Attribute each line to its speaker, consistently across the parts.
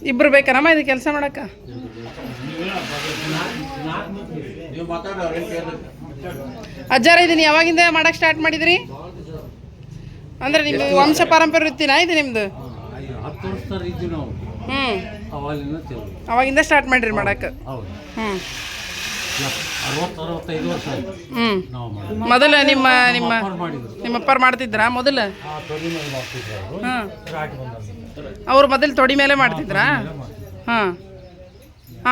Speaker 1: ಇಬ್ರು ಬೇಕನಮ್ಮ ಇದು ಕೆಲಸ ಮಾಡಕ್ಕ? ಅಜ್ಜಾರ ಇದನ್ನ ಯಾವಾಗಿಂದ ಮಾಡಕ್ ಸ್ಟಾರ್ಟ್ ಮಾಡಿದ್ರಿ? ಅಂದ್ರೆ ನಿಮ್ಮ ವಂಶ ಪಾರಂಪರ್ಯ ವೃತ್ತಿನಾ ಇದು ನಿಮ್ದು? ಅವಾಗಿಂದ ಸ್ಟಾರ್ಟ್ ಮಾಡಿರಿ ಮಾಡಕ್ಕೆ? ಮೊದಲು ನಿಮ್ಮ ಅಪ್ಪಾರು ಮಾಡ್ತಿದ್ರಾ ಮೊದಲು? ಅವ್ರು ಮೊದಲು ತೊಡಿ ಮೇಲೆ ಮಾಡ್ತಿದ್ರಾ? ಹಾಂ.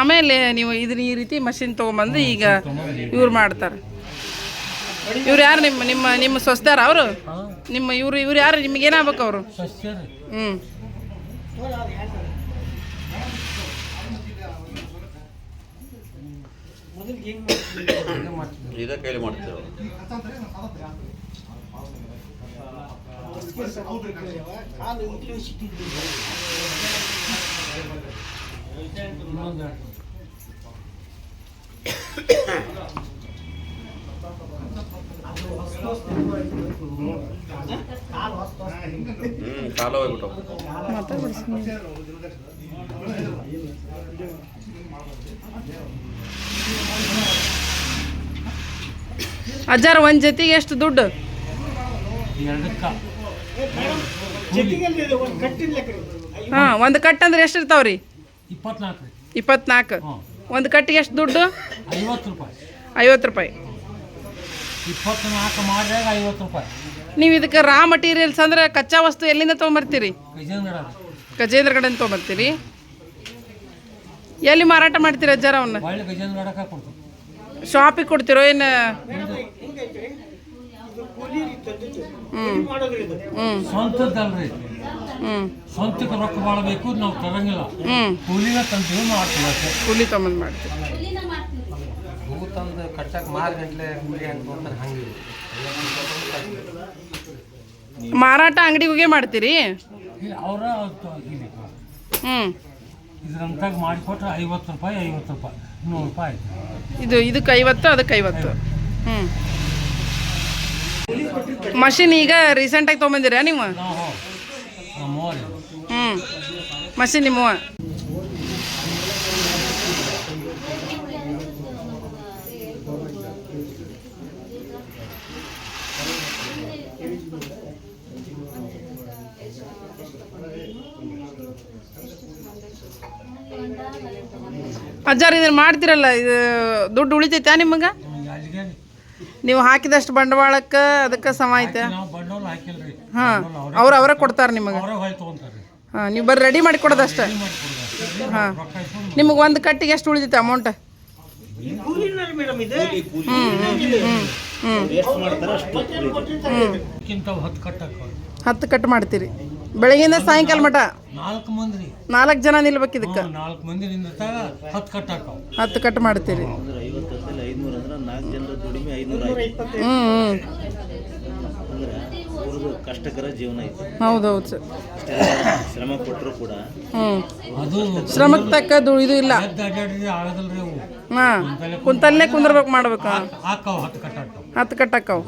Speaker 1: ಆಮೇಲೆ ನೀವು ಇದನ್ನ ಈ ರೀತಿ ಮಷಿನ್ ತೊಗೊಂಬಂದು ಈಗ ಇವ್ರು ಮಾಡ್ತಾರೆ. ಇವ್ರು ಯಾರು? ನಿಮ್ಮ ಸ್ವಸ್ಥರ ಅವರು? ಇವ್ರು ಯಾರು? ನಿಮ್ಗೆ ಏನಾಗ್ಬೇಕು ಅವರು? ಹ್ಞೂ.
Speaker 2: ಕೈಲಿ ಮಾಡ್ತೀವಿ. ಕಾಲ ಹೋಗ್ಬಿಟ್ಟು
Speaker 1: ಅಜ್ಜಾರ ಒಂದು ಜೊತೆಗೆ ಎಷ್ಟು ದುಡ್ಡು? ಹಾಂ, ಒಂದು ಕಟ್ ಅಂದ್ರೆ ಎಷ್ಟು ಇರ್ತಾವ್ರಿ? 24. ಒಂದು ಕಟ್ಟಿಗೆ ಎಷ್ಟು ದುಡ್ಡು? 50 ರೂಪಾಯಿ.
Speaker 3: 24 ಮಾಡಿದಾಗ 50 ರೂಪಾಯಿ.
Speaker 1: ನೀವು ಇದಕ್ಕೆ ರಾ ಮಟೀರಿಯಲ್ಸ್ ಅಂದ್ರೆ ಕಚ್ಚಾ ವಸ್ತು ಎಲ್ಲಿಂದ ತೊಗೊಂಬರ್ತೀರಿ? ಗಜೇಂದ್ರಗಡೆಯಿಂದ ತೊಗೊಂಬರ್ತೀರಿ. ಎಲ್ಲಿ ಮಾರಾಟ ಮಾಡ್ತೀರಿ ಅಜ್ಜಾರ ಅವನ್ನ? ಶಾಪಿಗೆ ಕೊಡ್ತಿರೋ ಏನು?
Speaker 3: ಸ್ವಂತದಲ್ರಿ. ಸ್ವಂತಕ್ಕೆ ರೊಕ್ಕ ಮಾಡಬೇಕು, ನಾವು ತರಂಗಿಲ್ಲ. ಕೂಲಿನ ತಂದು ಮಾಡ್ತೀವಿ.
Speaker 1: ಕೂಲಿ ತೊಗೊಂಬಂದು ಮಾಡ್ತೀವಿ.
Speaker 4: ತಂದು ಕಟ್ಟಕ್ಕೆ 6 ಗಂಟೆ ಕೂಲಿ ಅಂತ ಹಂಗೆ.
Speaker 1: ಮಾರಾಟ ಅಂಗಡಿಗೆ ಮಾಡ್ತೀರಿ?
Speaker 3: ಅವರ ಇದ್ರಂತಾಗ ಮಾಡಿಕೊಟ್ರೆ 50 ರೂಪಾಯಿ 100 ರೂಪಾಯಿ ಆಯ್ತು.
Speaker 1: ಇದಕ್ಕೆ 50, ಅದಕ್ಕೆ 50. ಮಷಿನ್ ಈಗ ರೀಸೆಂಟಾಗಿ ತೊಗೊಂಬಂದಿರಾ ನೀವು? ಮಷಿನ್ ನಿಮ್ಮ ಅಜ್ಜಾರ ಇದನ್ನು ಮಾಡ್ತಿರಲ್ಲ, ಇದು ದುಡ್ಡು ಉಳಿತೈತಾ ನಿಮಗೆ? ನೀವು ಹಾಕಿದಷ್ಟು ಬಂಡವಾಳಕ್ಕೆ ಅದಕ್ಕೆ ಸಮ ಐತೆ? ಹಾಂ, ಅವರ ಕೊಡ್ತಾರೆ ನಿಮಗೆ? ಹಾಂ, ನೀವು ಬರ್ರಿ ರೆಡಿ ಮಾಡಿ ಕೊಡೋದಷ್ಟೇ. ಹಾಂ, ನಿಮಗೆ ಒಂದು ಕಟ್ಟಿಗೆ ಎಷ್ಟು ಉಳಿತೈತೆ ಅಮೌಂಟ್? 10 ಕಟ್ ಮಾಡ್ತೀರಿ ಬೆಳಗಿಂದ ಸಾಯಂಕಾಲ ಮಟ? 4 ಜನ ನಿಲ್ಬೇಕು ಇದಕ್ಕೆ?
Speaker 3: 4 ಮಂದಿ 10
Speaker 1: ಕಟ್ ಮಾಡ್ತೀರಿ.
Speaker 2: ಕಷ್ಟಕರ ಜೀವನ ಐತೆ.
Speaker 1: ಹೌದೌದು ಸರ್.
Speaker 2: ಶ್ರಮ ಕೊಟ್ಟರು ಕೂಡ
Speaker 1: ಶ್ರಮಕ್ಕೆ ತಕ್ಕ ಇದು ಇಲ್ಲ. ಹಾಂ, ಕುಂತಲ್ಲೇ ಕುಂದ್ರಬೇಕು ಮಾಡ್ಬೇಕು.
Speaker 3: 10
Speaker 1: 10 ಕಟ್ ಹಾಕಾವು.